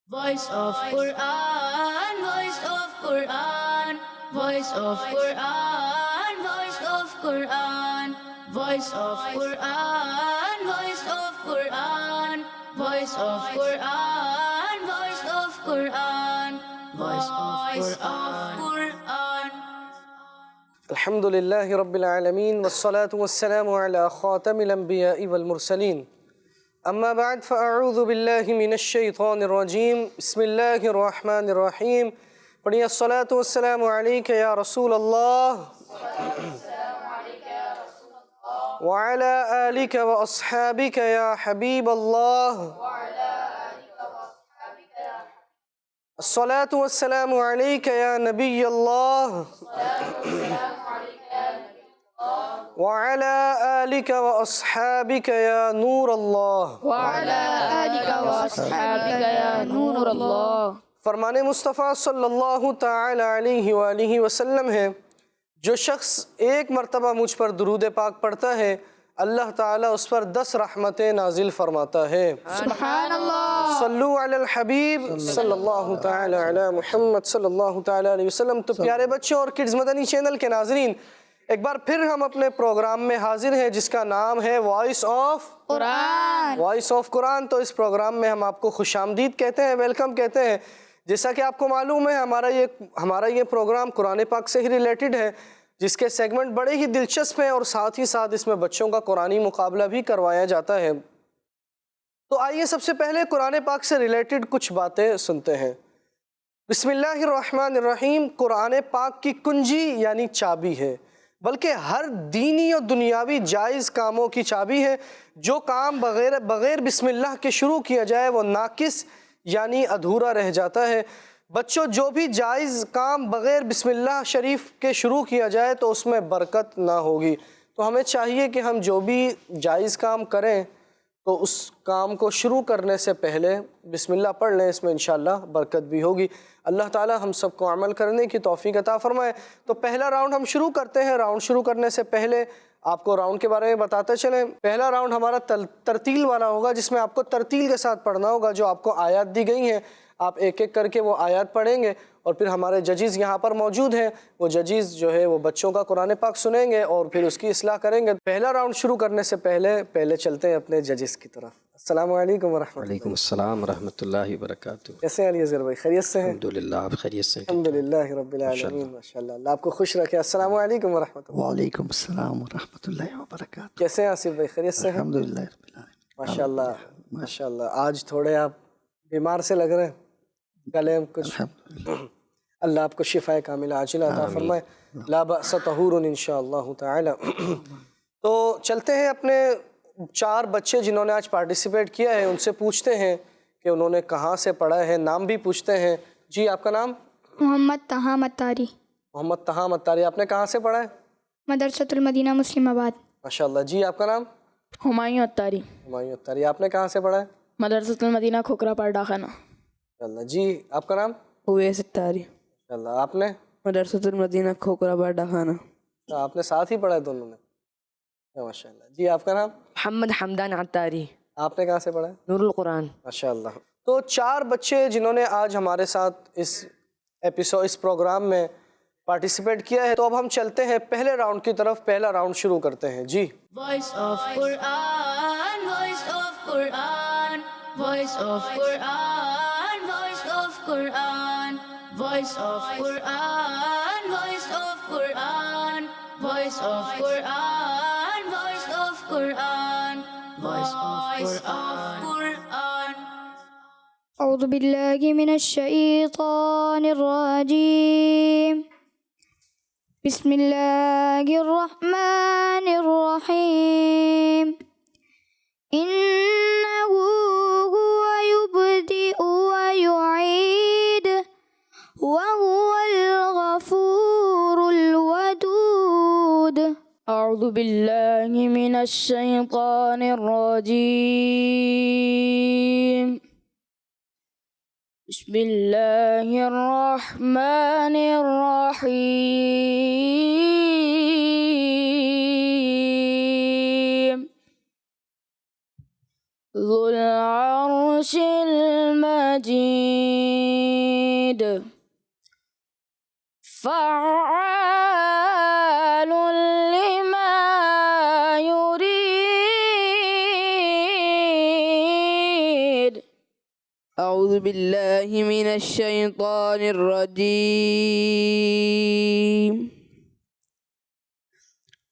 Voice of Quran, voice of Quran, voice of Quran, voice of Quran, voice of Quran, voice of Quran, voice of Quran, voice of Quran, voice of Quran. الحمد لله رب العالمين والصلاة والسلام على خاتم الأنبياء والمرسلين أما بعد فأعوذ بالله من الشيطان الرجيم بسم الله الرحمن الرحيم پڑھیے الصلاة والسلام عليك يا رسول الله وعلى آلك وأصحابك يا حبيب الله الصلاة والسلام عليك يا نبي الله وعلى آلك وأصحابك يا نور الله وعلى آلك وأصحابك يا نور الله. فرمان مصطفیٰ صلی اللہ تعالی علیہ وآلہ وسلم ہے، جو شخص ایک مرتبہ مجھ پر درود پاک پڑھتا ہے اللہ تعالیٰ اس پر 10 رحمتیں نازل فرماتا ہے۔ سبحان اللہ. صلو علی الحبیب صلی اللہ تعالی علی محمد صلی اللہ تعالی علیہ وسلم۔ تو پیارے بچوں اور کڈز مدنی چینل کے ناظرین، ایک بار پھر ہم اپنے پروگرام میں حاضر ہیں جس کا نام ہے voice of Quran. Voice of Quran. تو اس پروگرام میں ہم آپ کو خوش آمدید کہتے ہیں، ویلکم کہتے ہیں۔ جیسا کہ آپ کو معلوم ہے ہمارا یہ پروگرام قرآن پاک سے ہی ریلیٹڈ ہے، جس کے سیگمنٹ بڑے ہی دلچسپ ہیں اور ساتھ ہی ساتھ اس میں بچوں کا قرآنی مقابلہ بھی کروایا جاتا ہے۔ تو آئیے سب سے پہلے قرآن پاک سے ریلیٹڈ کچھ باتیں سنتے ہیں۔ بسم اللہ الرحمن الرحیم قرآن پاک کی کنجی یعنی چابی ہے، بلکہ ہر دینی اور دنیاوی جائز کاموں کی چابی ہے۔ جو کام بغیر بسم اللہ کے شروع کیا جائے وہ ناقص یعنی ادھورا رہ جاتا ہے۔ بچوں، جو بھی جائز کام بغیر بسم اللہ شریف کے شروع کیا جائے تو اس میں برکت نہ ہوگی۔ تو ہمیں چاہیے کہ ہم جو بھی جائز کام کریں تو اس کام کو شروع کرنے سے پہلے بسم اللہ پڑھ لیں، اس میں انشاءاللہ برکت بھی ہوگی۔ اللہ تعالی ہم سب کو عمل کرنے کی توفیق عطا فرمائے۔ تو پہلا راؤنڈ ہم شروع کرتے ہیں۔ راؤنڈ شروع کرنے سے پہلے آپ کو راؤنڈ کے بارے میں بتاتے چلیں۔ پہلا راؤنڈ ہمارا ترتیل والا ہوگا، جس میں آپ کو ترتیل کے ساتھ پڑھنا ہوگا۔ جو آپ کو آیات دی گئی ہیں آپ ایک ایک کر کے وہ آیات پڑھیں گے، اور پھر ہمارے ججز یہاں پر موجود ہیں، وہ ججز جو ہے وہ بچوں کا قرآن پاک سنیں گے اور پھر اس کی اصلاح کریں گے۔ پہلا راؤنڈ شروع کرنے سے پہلے چلتے ہیں اپنے ججز کی طرف۔ السلام علیکم ورحمۃ اللہ۔ وعلیکم السلام ورحمۃ اللہ وبرکاتہ۔ کیسے ہیں علی اصغر بھائی؟ خیریت سے ہیں؟ الحمدللہ، آپ خیریت سے ہیں؟ الحمدللہ رب العالمین، ماشاءاللہ، اللہ آپ کو خوش رکھے۔ السلام علیکم ورحمۃ اللہ۔ وعلیکم السلام ورحمۃ اللہ وبرکاتہ۔ کیسے ہیں آصف بھائی؟ خیریت سے ہیں؟ الحمدللہ رب العالمین۔ ماشاءاللہ ماشاءاللہ۔ آج تھوڑے آپ بیمار سے لگ رہے ہیں، گلے میں کچھ، اللہ آپ کو شفائے کاملہ عاجلہ عطا فرمائے۔ لا بأس طہور انشاءاللہ تعالی۔ تو چلتے ہیں اپنے 4 بچے جنہوں نے آج پارٹیسپیٹ کیا ہے ان سے پوچھتے ہیں کہ انہوں نے کہاں سے پڑھا ہے، نام بھی پوچھتے ہیں۔ جی آپ کا نام؟ محمد طہا مطاری، محمد طہا مطاری۔ آپ نے کہاں سے پڑھا ہے؟ مدرسۃ المدینہ مسلم آباد۔ ماشاءاللہ۔ جی آپ کا نام؟ ہمایوں اتاری، ہمایوں اتاری۔ آپ نے کہاں سے پڑھا ہے؟ مدرسۃ المدینہ کھوکھرا پاڑا خانہ۔ ماشاءاللہ۔ جی آپ کا نام؟ اویس اتاری، ماشاءاللہ۔ آپ نے؟ مدرسۃ المدینہ کھوکھرا پاڑا خانہ۔ آپ نے ساتھ ہی پڑھا ہے دونوں نے؟ ماشاءاللہ۔ جی آپ کا نام؟ محمد حمدان عطاری، آپ نے کہاں سے پڑھا ہے؟ نور القرآن۔ ماشاءاللہ۔ تو 4 بچے جنہوں نے آج ہمارے ساتھ اس پروگرام میں پارٹیسپیٹ کیا ہے، تو اب ہم چلتے ہیں پہلے راؤنڈ کی طرف۔ پہلا راؤنڈ شروع کرتے ہیں۔ جی Voice of Quran, voice of Quran, voice of Quran, voice of Quran, voice of Quran, voice of Quran, voice of Quran, voice of Quran, voice of Quran. اعوذ باللہ من الشیطان الرجیم، بسم اللہ الرحمن الرحیم، انہ هو یبدئ ویعید وهو الغفور الودود۔ اعوذ باللہ من الشیطان الرجیم، بسم اللہ الرحمن الرحیم، ذو العرش المجيد فعال لما يريد. أعوذ بالله من الشيطان الرجيم.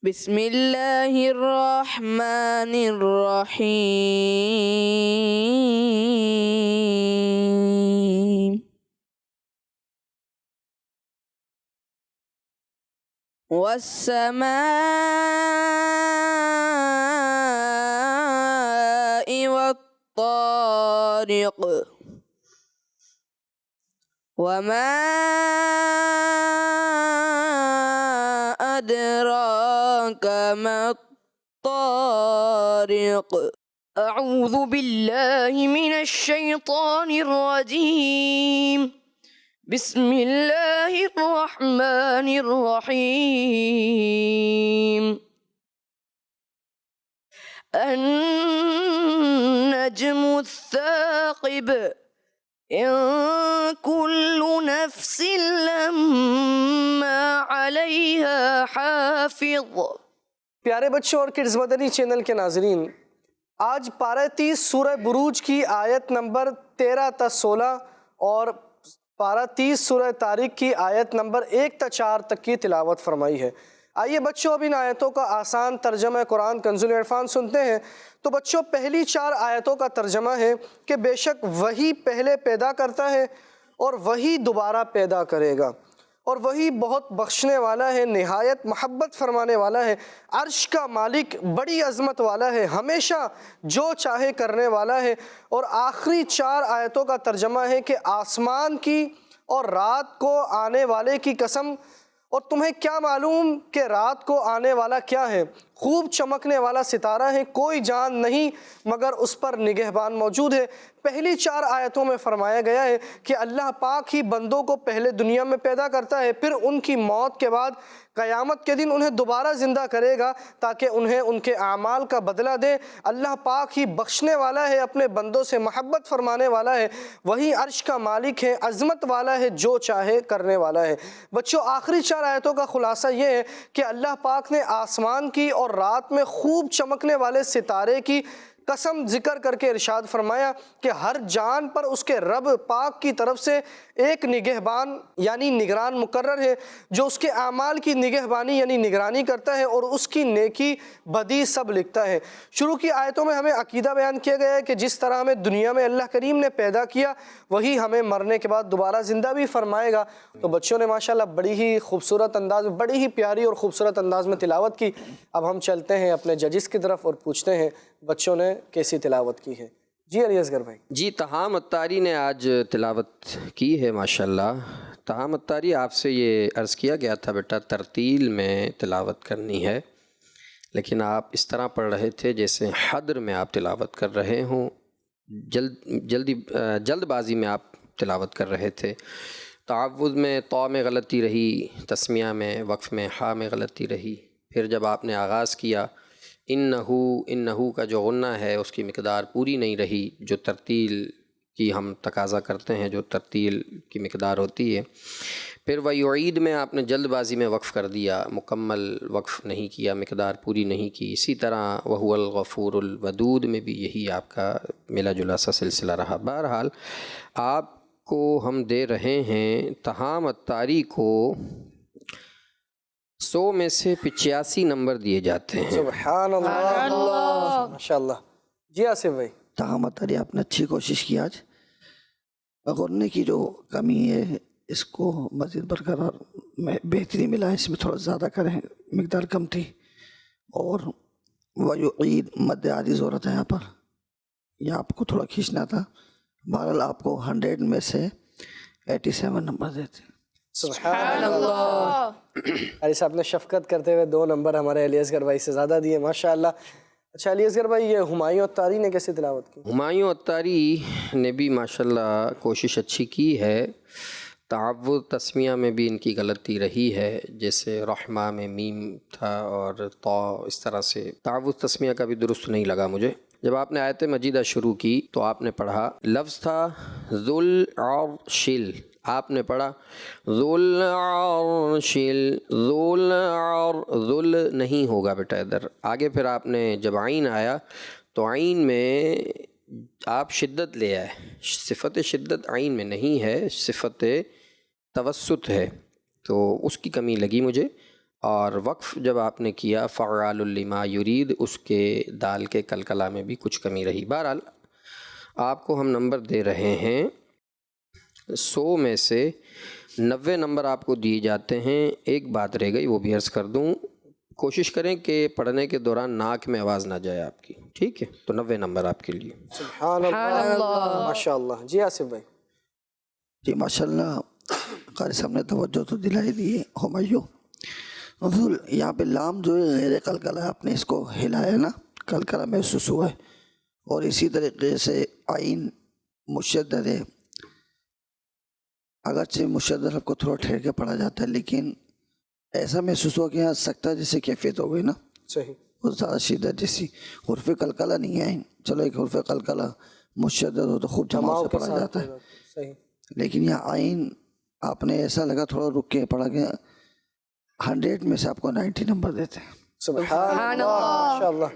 بسم الله الرحمن الرحيم. والسماء والطارق وما أدراك ما الطارق. أعوذ بالله من الشيطان الرجيم. بسم الله الرحمن الرحيم. النجم الثاقب إن كل نفس لما عليها حافظ. پیارے بچوں اور کڈز مدنی چینل کے ناظرین، آج پارہ 30 سورہ بروج کی آیت نمبر 13 تا 16 اور پارہ 30 سورہ طارق کی آیت نمبر 1 تا 4 تک کی تلاوت فرمائی ہے۔ آئیے بچوں اب ان آیتوں کا آسان ترجمہ قرآن کنز العرفان سنتے ہیں۔ تو بچوں پہلی 4 آیتوں کا ترجمہ ہے کہ بے شک وہی پہلے پیدا کرتا ہے اور وہی دوبارہ پیدا کرے گا، اور وہی بہت بخشنے والا ہے، نہایت محبت فرمانے والا ہے، عرش کا مالک، بڑی عظمت والا ہے، ہمیشہ جو چاہے کرنے والا ہے۔ اور آخری 4 آیتوں کا ترجمہ ہے کہ آسمان کی اور رات کو آنے والے کی قسم، اور تمہیں کیا معلوم کہ رات کو آنے والا کیا ہے؟ خوب چمکنے والا ستارہ ہے، کوئی جان نہیں مگر اس پر نگہبان موجود ہے۔ پہلی 4 آیتوں میں فرمایا گیا ہے کہ اللہ پاک ہی بندوں کو پہلے دنیا میں پیدا کرتا ہے، پھر ان کی موت کے بعد قیامت کے دن انہیں دوبارہ زندہ کرے گا تاکہ انہیں ان کے اعمال کا بدلہ دے۔ اللہ پاک ہی بخشنے والا ہے، اپنے بندوں سے محبت فرمانے والا ہے، وہی عرش کا مالک ہے، عظمت والا ہے، جو چاہے کرنے والا ہے۔ بچوں آخری 4 آیتوں کا خلاصہ یہ ہے کہ اللہ پاک نے آسمان کی اور رات میں خوب چمکنے والے ستارے کی قسم ذکر کر کے ارشاد فرمایا کہ ہر جان پر اس کے رب پاک کی طرف سے ایک نگہبان یعنی نگران مقرر ہے، جو اس کے اعمال کی نگہبانی یعنی نگرانی کرتا ہے اور اس کی نیکی بدی سب لکھتا ہے۔ شروع کی آیتوں میں ہمیں عقیدہ بیان کیا گیا ہے کہ جس طرح ہمیں دنیا میں اللہ کریم نے پیدا کیا، وہی ہمیں مرنے کے بعد دوبارہ زندہ بھی فرمائے گا۔ تو بچوں نے ماشاءاللہ بڑی ہی خوبصورت انداز میں، بڑی ہی پیاری اور خوبصورت انداز میں تلاوت کی۔ اب ہم چلتے ہیں اپنے ججز کی طرف اور پوچھتے ہیں بچوں نے کیسی تلاوت کی ہے۔ جی علی اصغر بھائی۔ جی تہام اتاری نے آج تلاوت کی ہے ماشاءاللہ۔ تہام اتاری آپ سے یہ عرض کیا گیا تھا بیٹا ترتیل میں تلاوت کرنی ہے، لیکن آپ اس طرح پڑھ رہے تھے جیسے حدر میں آپ تلاوت کر رہے ہوں، جلد بازی میں آپ تلاوت کر رہے تھے۔ تعوذ میں طا میں غلطی رہی، تسمیہ میں، وقف میں ہا میں غلطی رہی، پھر جب آپ نے آغاز کیا انہو کا جو غنہ ہے اس کی مقدار پوری نہیں رہی، جو ترتیل کی ہم تقاضا کرتے ہیں، جو ترتیل کی مقدار ہوتی ہے۔ پھر ویعید میں آپ نے جلد بازی میں وقف کر دیا، مکمل وقف نہیں کیا، مقدار پوری نہیں کی۔ اسی طرح وہو الغفور الودود میں بھی یہی آپ کا ملا جلا سا سلسلہ رہا۔ بہرحال آپ کو ہم دے رہے ہیں تہام اتاری کو 100 میں سے 85 نمبر دیے جاتے ہیں۔ سبحان اللہ، ماشاءاللہ۔ جی آصف بھائی۔ تاہم اتاری آپ نے اچھی کوشش کی آج، غنّے کی جو کمی ہے اس کو مزید برقرار بہتری ملا، اس میں تھوڑا زیادہ کریں، مقدار کم تھی۔ اور ویعید مد عارض ہو رہا تھا یہاں پر، یہ آپ کو تھوڑا کھینچنا تھا۔ بہرحال آپ کو 100 میں سے 87 نمبر دیتے ہیں۔ سبحان اللہ۔ علی صاحب نے شفقت کرتے ہوئے 2 نمبر ہمارے علی اصغر بھائی سے زیادہ دیے، ماشاءاللہ۔ اچھا علی اصغر بھائی، یہ ہمایوں اتاری نے کیسے تلاوت کی؟ ہمایوں اتاری نے بھی ماشاءاللہ کوشش اچھی کی ہے۔ تعوذ تسمیہ میں بھی ان کی غلطی رہی ہے، جیسے رحمہ میں میم تھا اور طا، اس طرح سے تعوذ تسمیہ کا بھی درست نہیں لگا مجھے۔ جب آپ نے آیت مجیدہ شروع کی تو آپ نے پڑھا، لفظ تھا ذل عرشل، آپ نے پڑھا ذل عرشل، ذل نہیں ہوگا بیٹا ادھر آگے. پھر آپ نے جب عین آیا تو عین میں آپ شدت لے آئے، صفت شدت عین میں نہیں ہے، صفت توسط ہے، تو اس کی کمی لگی مجھے. اور وقف جب آپ نے کیا فعال لما یرید، اس کے دال کے کلکلہ میں بھی کچھ کمی رہی. بہرحال آپ کو ہم نمبر دے رہے ہیں 100 میں سے 90 نمبر آپ کو دیے جاتے ہیں. ایک بات رہ گئی وہ بھی عرض کر دوں، کوشش کریں کہ پڑھنے کے دوران ناک میں آواز نہ جائے آپ کی، ٹھیک ہے؟ تو 90 نمبر آپ کے لیے. سبحان اللہ، ماشاء اللہ. جی آصف بھائی. جی ماشاء اللہ، قاری صاحب نے توجہ تو دلائی دی ہے. ہمایوں حضور یہاں پہ لام جو ہے غیر قلقلہ، آپ نے اس کو ہلایا نا، قلقلہ محسوس ہوا ہے. اور اسی طریقے سے عین مشدد ہے، اگرچہ مشدد آپ کو تھوڑا ٹھہر کے پڑھا جاتا ہے، لیکن ایسا محسوس ہوا کہ یہاں سکتہ جیسے کیفیت ہو گئی نا، صحیح، بہت زیادہ شدت جیسی. حرف قلقلہ نہیں ہے، چلو ایک حرف قلقلہ مشدد ہو تو خوب جماعت سے پڑھا جاتا ہے، صحیح. لیکن یہاں عین آپ نے ایسا لگا تھوڑا رک کے پڑھا گیا. 100 میں سے آپ کو 90 نمبر دیتے ہیں. سبحان اللہ، ماشاء اللہ.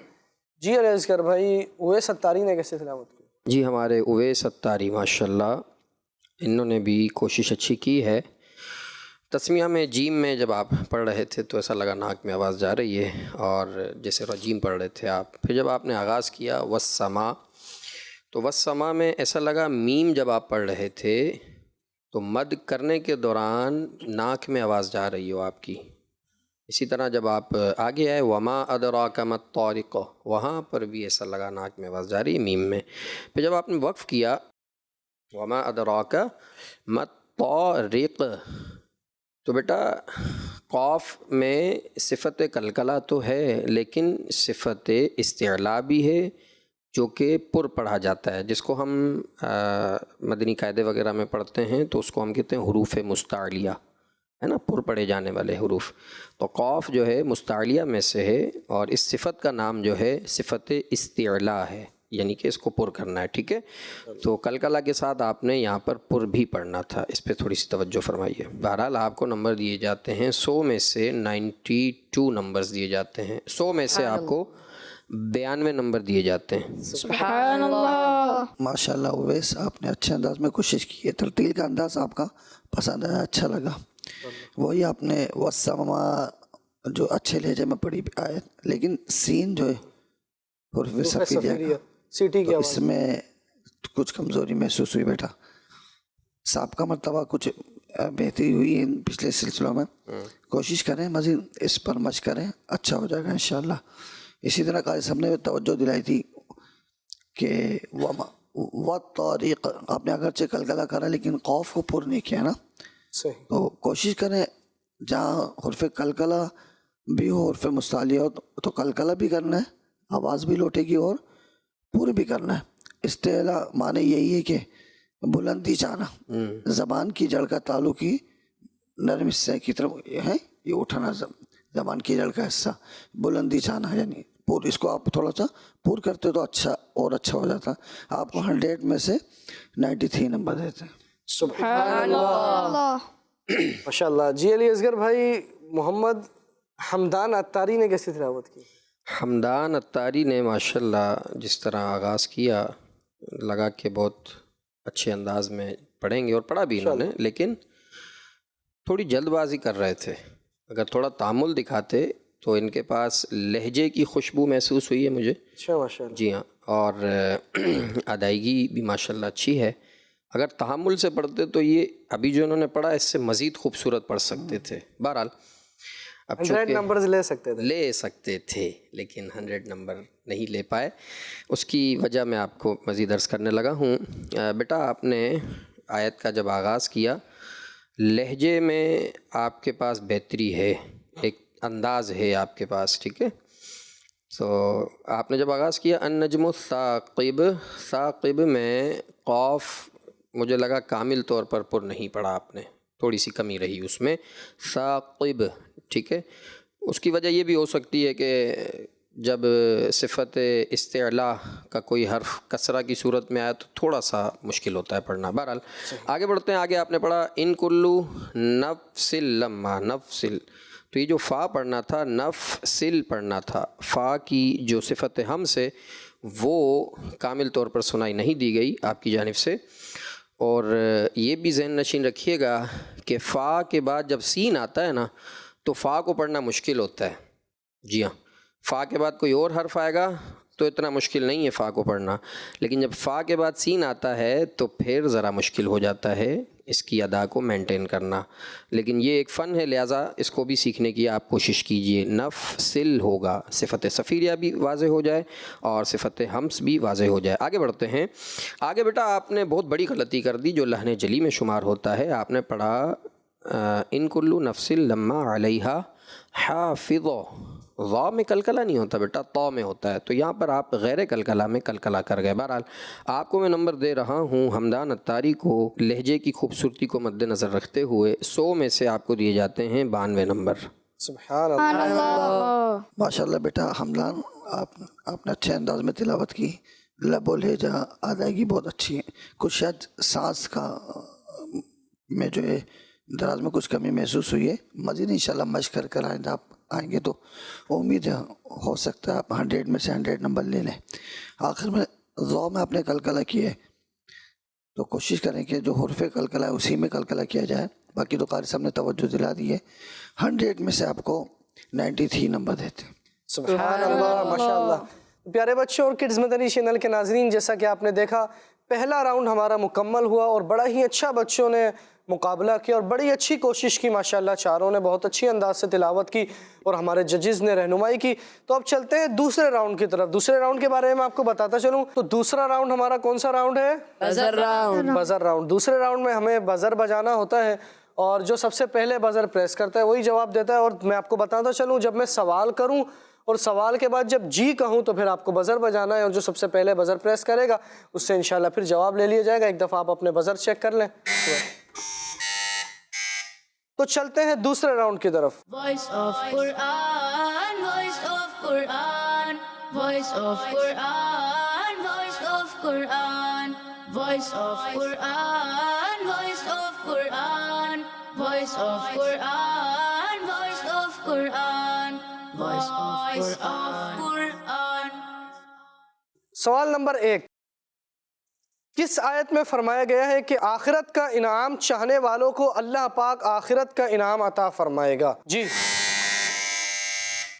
جی علیہ اصغر بھائی، اویس ستاری نے کیسے تلاوت کی؟ جی ہمارے اویس ستاری ماشاء اللہ انہوں نے بھی کوشش اچھی کی ہے. تسمیہ میں جیم میں جب آپ پڑھ رہے تھے تو ایسا لگا ناک میں آواز جا رہی ہے، اور جیسے رجیم پڑھ رہے تھے آپ. پھر جب آپ نے آغاز کیا والسما، تو والسما میں ایسا لگا میم جب آپ پڑھ رہے تھے تو مد کرنے کے دوران ناک میں آواز جا رہی ہو آپ کی. اسی طرح جب آپ آگے آئے وما ادراک ما الطارق، وہاں پر بھی ایسا لگا ناک میں آواز جا رہی ہے میم میں. پھر جب آپ نے وقف کیا وما ادراک ما الطارق، تو بیٹا قاف میں صفت قلقلہ تو ہے لیکن صفت استعلاء بھی ہے جو کہ پر پڑھا جاتا ہے، جس کو ہم مدنی قاعدے وغیرہ میں پڑھتے ہیں تو اس کو ہم کہتے ہیں حروف مستعلیہ، ہے نا، پر پڑھے جانے والے حروف. تو قاف جو ہے مستعلیہ میں سے ہے، اور اس صفت کا نام جو ہے صفت استعلاء ہے، یعنی کہ اس کو پر کرنا ہے، ٹھیک ہے؟ تو قلقلہ کے ساتھ آپ نے یہاں پر پر بھی پڑھنا تھا، اس پہ تھوڑی سی توجہ فرمائیے. بہرحال آپ کو نمبر دیے جاتے ہیں 100 میں سے 92 نمبرز دیے جاتے ہیں. 100 میں سے آپ کو 92 نمبر دیے جاتے ہیں. سبحان اللہ. ماشاء اللہ اویس، آپ نے اچھے انداز میں کوشش کی ہے، ترتیل کا انداز آپ کا پسند آیا، اچھا لگا. وہی آپ نے والسما جو اچھے لہجے میں پڑھی آئے، لیکن سین جو ہے حرف صفیریہ سیٹی کی تو اس آواز میں کچھ کمزوری محسوس ہوئی بیٹا. سابقہ مرتبہ کچھ بہتری ہوئی ہے پچھلے سلسلوں میں، کوشش کریں مزید اس پر مشق کریں، اچھا ہو جائے گا انشاءاللہ. اسی طرح قاری صاحب نے توجہ دلائی تھی کہ والطریق، آپ نے اگرچہ قلقلہ کرا لیکن قاف کو پر نہیں کیا نا، صحیح. تو کوشش کریں جہاں حرف قلقلہ بھی ہو، حرف مستعلیہ ہو تو قلقلہ بھی کرنا ہے، آواز بھی لوٹے گی، اور پور بھی کرنا ہے. استعلاء معنی یہی ہے کہ بلندی چاہنا، زبان کی جڑ کا تعلق ہی نرم حصے کی طرف ہے، یہ اٹھانا زبان کی جڑ کا حصہ، بلندی چاہنا یعنی پور. اس کو آپ تھوڑا سا پور کرتے تو اچھا اور اچھا ہو جاتا. آپ کو 100 میں سے 93 نمبر دیتے ہیں. سبحان اللہ، اللہ. ماشاء اللہ. جی علی اصغر بھائی، محمد حمدان عطاری نے کیسے تلاوت کی؟ حمدان عطاری نے ماشاءاللہ جس طرح آغاز کیا لگا کہ بہت اچھے انداز میں پڑھیں گے، اور پڑھا بھی انہوں نے، لیکن تھوڑی جلد بازی کر رہے تھے. اگر تھوڑا تامل دکھاتے تو ان کے پاس لہجے کی خوشبو محسوس ہوئی ہے مجھے. اچھا، ماشاء اللہ. جی ہاں، اور ادائیگی بھی ماشاءاللہ اچھی ہے. اگر تحمل سے پڑھتے تو یہ ابھی جو انہوں نے پڑھا اس سے مزید خوبصورت پڑھ سکتے تھے. بہرحال اب 100 نمبرز لے سکتے تھے لیکن 100 نمبر نہیں لے پائے. اس کی وجہ میں آپ کو مزید عرض کرنے لگا ہوں. بیٹا آپ نے آیت کا جب آغاز کیا، لہجے میں آپ کے پاس بہتری ہے، ایک انداز ہے آپ کے پاس، ٹھیک ہے؟ تو آپ نے جب آغاز کیا النجم الثاقب، ثاقب میں قاف مجھے لگا کامل طور پر نہیں پڑھا آپ نے، تھوڑی سی کمی رہی اس میں. ثاقب، ٹھیک ہے؟ اس کی وجہ یہ بھی ہو سکتی ہے کہ جب صفت استعلاء کا کوئی حرف کسرہ کی صورت میں آیا تو تھوڑا سا مشکل ہوتا ہے پڑھنا. بہرحال آگے بڑھتے ہیں. آگے آپ نے پڑھا ان کلو نفسل لما نفسل، تو یہ جو فا پڑھنا تھا نفسل پڑھنا تھا. فا کی جو صفت ہم سے وہ کامل طور پر سنائی نہیں دی گئی آپ کی جانب سے. اور یہ بھی ذہن نشین رکھیے گا کہ فا کے بعد جب سین آتا ہے نا تو فا کو پڑھنا مشکل ہوتا ہے. جی ہاں، فا کے بعد کوئی اور حرف آئے گا تو اتنا مشکل نہیں ہے فا کو پڑھنا، لیکن جب فا کے بعد سین آتا ہے تو پھر ذرا مشکل ہو جاتا ہے اس کی ادا کو مینٹین کرنا. لیکن یہ ایک فن ہے، لہٰذا اس کو بھی سیکھنے کی آپ کوشش کیجئے. نفسل ہوگا، صفت صفیریہ بھی واضح ہو جائے اور صفت ہمس بھی واضح ہو جائے. آگے بڑھتے ہیں. آگے بیٹا آپ نے بہت بڑی غلطی کر دی جو لحن جلی میں شمار ہوتا ہے. آپ نے پڑھا ان کلو نفسل لما علیہا حافظ. وا میں کلکلا نہیں ہوتا بیٹا، طا میں ہوتا ہے، تو یہاں پر آپ غیر کلکلا میں کلکلا کر گئے. بہرحال آپ کو میں نمبر دے رہا ہوں حمدان اتاری کو لہجے کی خوبصورتی کو مد نظر رکھتے ہوئے 100 میں سے آپ کو دیے جاتے ہیں 92 نمبر. سبحان اللہ. ماشاءاللہ بیٹا حمدان، آپ نے اچھے انداز میں تلاوت کی. لب و لہجہ ادائیگی بہت اچھی ہے. کچھ شاید سانس کا میں جو ہے دراز میں کچھ کمی محسوس ہوئی ہے. مزید انشاءاللہ مشق کر کر آئندہ آپ آئیں گے تو امید ہے ہو سکتا ہے آپ 100 میں سے 100 نمبر لے لیں. آخر میں ضو میں آپ نے کلکلا کی ہے تو کوشش کریں کہ جو حرف کلکلا ہے اسی میں کلکلا کیا جائے. باقی تو قاری صاحب نے توجہ دلا دی ہے. 100 میں سے آپ کو 93 نمبر دیتے. سبحان اللہ، ماشاء اللہ. پیارے بچوں اور کڈز مدنی چینل کے ناظرین، جیسا کہ آپ نے دیکھا پہلا راؤنڈ ہمارا مکمل ہوا اور بڑا ہی اچھا بچوں نے مقابلہ کیا اور بڑی اچھی کوشش کی. ماشاءاللہ چاروں نے بہت اچھی انداز سے تلاوت کی اور ہمارے ججز نے رہنمائی کی. تو اب چلتے ہیں دوسرے راؤنڈ کی طرف. دوسرے راؤنڈ کے بارے میں آپ کو بتاتا چلوں تو دوسرا راؤنڈ ہمارا کون سا راؤنڈ ہے؟ Buzzer round. Buzzer round. دوسرے راؤنڈ میں ہمیں بزر بجانا ہوتا ہے اور جو سب سے پہلے بزر پریس کرتا ہے وہی جواب دیتا ہے. اور میں آپ کو بتاتا چلوں جب میں سوال کروں اور سوال کے بعد جب جی کہوں تو پھر آپ کو بزر بجانا ہے اور جو سب سے پہلے بزر پریس کرے گا اس سے انشاءاللہ پھر جواب لے لیا جائے گا. ایک دفعہ آپ اپنے بزر چیک کر لیں. تو چلتے ہیں دوسرے راؤنڈ کی طرف. Voice of Quran, voice of Quran, voice of Quran, voice of Quran, voice of Quran, voice of Quran, voice of Quran, voice of Quran, voice of Quran. سوال نمبر 1، کس آیت میں فرمایا گیا ہے کہ آخرت کا انعام چاہنے والوں کو اللہ پاک آخرت کا انعام عطا فرمائے گا؟ جی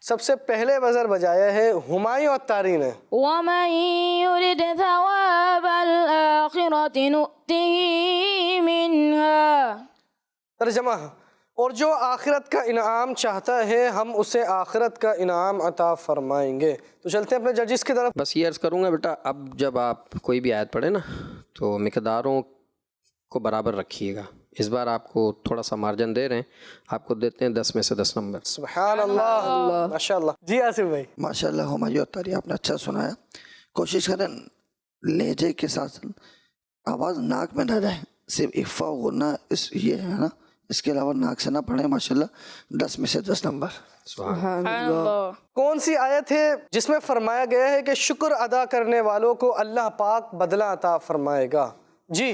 سب سے پہلے بزر بجایا ہے ہمایوں اتاری نے. ومن يرد ثواب الآخرة نؤته منها. ترجمہ، اور جو آخرت کا انعام چاہتا ہے ہم اسے آخرت کا انعام عطا فرمائیں گے. تو چلتے ہیں اپنے ججز کی طرف. بس یہ عرض کروں گا بیٹا، اب جب آپ کوئی بھی آیت پڑھیں نا تو مقداروں کو برابر رکھیے گا. اس بار آپ کو تھوڑا سا مارجن دے رہے ہیں، آپ کو دیتے ہیں 10 میں سے 10 نمبر. سبحان اللہ، ماشاءاللہ. جی آصف بھائی. ماشاءاللہ ہمایوں اتاری آپ نے اچھا سنایا. کوشش کریں لہجے کے ساتھ آواز ناک میں نہ رہے، صرف اخفا غنہ یہ ہے نا، اس کے علاوہ ناک سے نہ پڑھیں. ماشاءاللہ 10 میں سے 10 نمبر. سبحان اللہ. کون سی آیت ہے جس میں فرمایا گیا ہے کہ شکر ادا کرنے والوں کو اللہ پاک بدلہ عطا فرمائے گا؟ جی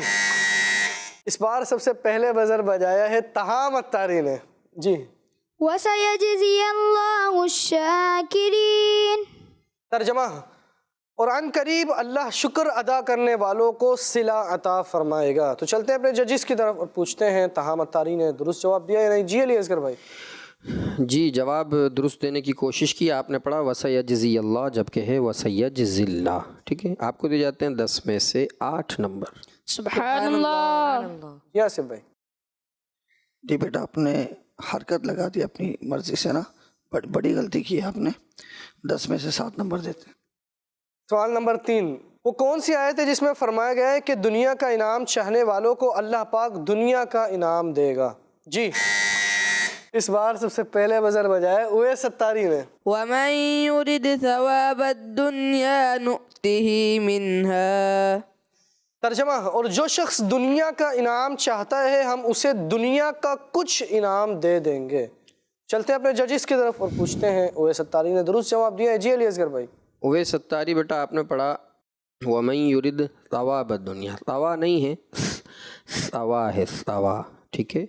اس بار سب سے پہلے بزر بجایا ہے تہام اتاری نے. جی وسيجزي الله الشاكرين. ترجمہ، اور عن قریب اللہ شکر ادا کرنے والوں کو صلہ عطا فرمائے گا. تو چلتے ہیں اپنے ججز کی طرف اور پوچھتے ہیں تہام اتاری نے درست جواب دیا یا نہیں؟ جی علی اصغر بھائی. جی جواب درست دینے کی کوشش کی. آپ نے پڑھا وَسَيَجْزِي اللَّهُ جبکہ ہے وَسَيَجْزِي اللَّهُ. ٹھیک ہے، آپ کو دیے جاتے ہیں 10 میں سے 8 نمبر. سبحان اللہ. جی آصف بھائی. جی بیٹا آپ نے حرکت لگا دی اپنی مرضی سے نا، بڑی غلطی کی آپ نے. 10 میں سے 7 نمبر دیتے. سوال نمبر 3، وہ کون سی آیت ہے جس میں فرمایا گیا ہے کہ دنیا کا انعام چاہنے والوں کو اللہ پاک دنیا کا انعام دے گا؟ جی اس بار سب سے پہلے بزر بجایا اویس اتاری نے. ومن يرد ثواب الدنيا نؤته منها. ترجمہ، اور جو شخص دنیا کا انعام چاہتا ہے ہم اسے دنیا کا کچھ انعام دے دیں گے. چلتے ہیں اپنے ججز کی طرف اور پوچھتے ہیں اویس ستاری نے درست جواب دیا ہے. جی علی اصغر بھائی. اویس ستاری بیٹا آپ نے پڑھا وَمَن يُرِدْ ثَوَابَ الدُّنْيَا، ثوا نہیں ہے ثوا ہے ثوا، ٹھیک ہے،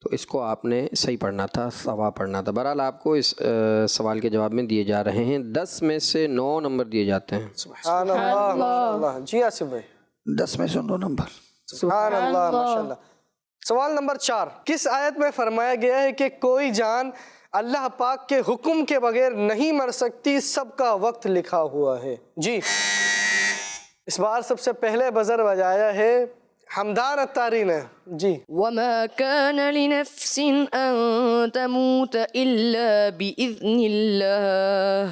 تو اس کو آپ نے صحیح پڑھنا تھا، ثوا پڑھنا تھا. بہرحال آپ کو اس سوال کے جواب میں دیے جا رہے ہیں 10 میں سے 9 نمبر دیے جاتے ہیں. سبحان اللہ ماشاءاللہ. جی آصف بھائی. 10 میں سے 9 نمبر. سبحان اللہ ماشاءاللہ. سوال نمبر 4. کس آیت میں فرمایا گیا ہے کہ کوئی جان اللہ پاک کے حکم کے بغیر نہیں مر سکتی، سب کا وقت لکھا ہوا ہے؟ جی اس بار سب سے پہلے بزر بجایا ہے حمدان اتاری نے. جی. وما كان لنفس أن تموت إلا بإذن الله.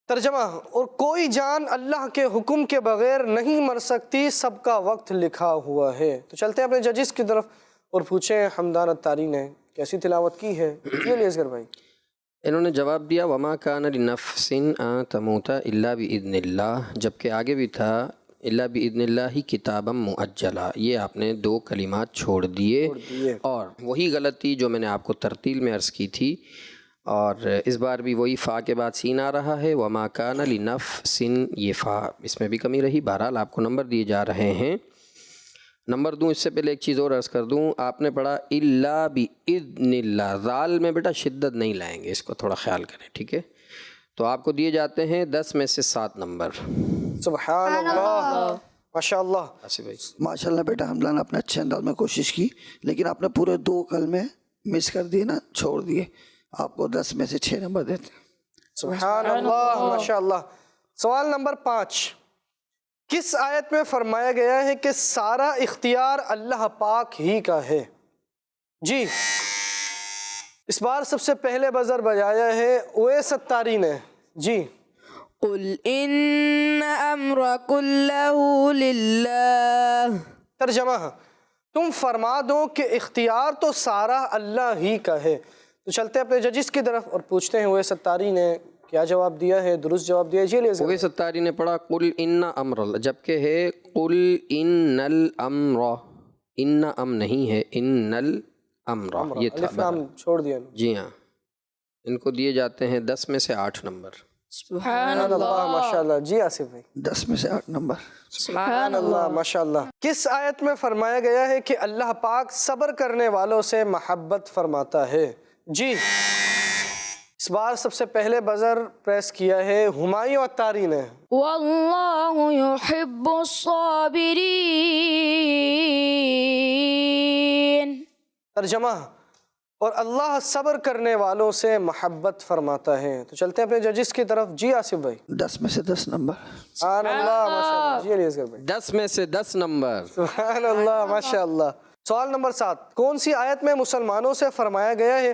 ترجمہ، اور کوئی جان اللہ کے حکم کے بغیر نہیں مر سکتی، سب کا وقت لکھا ہوا ہے. تو چلتے ہیں اپنے ججز کی طرف اور پوچھیں حمدان اتاری نے کیسی تلاوت کی ہے. یہ لیے اصغر بھائی. انہوں نے جواب دیا وما کان لنفس ان تموت الا باذن اللہ، جبکہ آگے بھی تھا الا باذن اللہ کتابا مؤجلا. یہ آپ نے 2 کلمات چھوڑ دیے اور وہی غلطی جو میں نے آپ کو ترتیل میں عرض کی تھی، اور اس بار بھی وہی فا کے بعد سین آ رہا ہے. وما کان لنفس، یہ فا اس میں بھی کمی رہی. بہرحال آپ کو نمبر دیے جا رہے ہیں. نمبر دوں اس سے پہلے ایک چیز اور عرض کر دوں، آپ نے پڑھا الا باذن اللہ، ذال میں بیٹا شدت نہیں لائیں گے، اس کو تھوڑا خیال کریں، ٹھیک ہے. تو آپ کو دیے جاتے ہیں 10 میں سے 7 نمبر. سبحان اللہ ماشاءاللہ. آصف بھائی. ماشاءاللہ بیٹا حمدان آپ نے اچھے انداز میں کوشش کی، لیکن آپ نے پورے 2 کلمے مس کر دیے نا، چھوڑ دیے. آپ کو 10 میں سے 6 نمبر دیتے ہیں. سبحان اللہ ماشاءاللہ. سوال نمبر 5. کس آیت میں فرمایا گیا ہے کہ سارا اختیار اللہ پاک ہی کا ہے؟ جی اس بار سب سے پہلے بزر بجایا ہے اویس ستاری نے. جی. قل إن أمر كله لله. ترجمہ، تم فرما دو کہ اختیار تو سارا اللہ ہی کا ہے. تو چلتے ہیں اپنے ججز کی طرف اور پوچھتے ہیں اویس ستاری نے کیا جواب دیا ہے، درست جواب دیا. جی اویس ستاری نے پڑھا قل ان امر اللہ، جبکہ ہے قل ان الامر، ان ام نہیں ہے ان الامر، یہ تھا. الف لام چھوڑ دیا. جی ہاں، ان کو دیے جاتے ہیں 10 میں سے 8 نمبر. سبحان اللہ ماشاءاللہ. جی آصف بھائی. 10 میں سے 8 نمبر. سبحان اللہ ماشاءاللہ. کس آیت میں فرمایا گیا ہے کہ اللہ پاک صبر کرنے والوں سے محبت فرماتا ہے؟ جی اس بار سب سے پہلے بزر پریس کیا ہے ہمایوں اتاری نے. والله يحب الصابرين. ترجمہ، اور اللہ صبر کرنے والوں سے محبت فرماتا ہے. تو چلتے ہیں اپنے ججز کی طرف. جی آصف بھائی. 10 میں سے 10 نمبر. سبحان اللہ ماشاءاللہ. جی علی اصغر بھائی. 10 میں سے 10 نمبر. سبحان اللہ ماشاءاللہ. سوال نمبر 7. کون سی آیت میں مسلمانوں سے فرمایا گیا ہے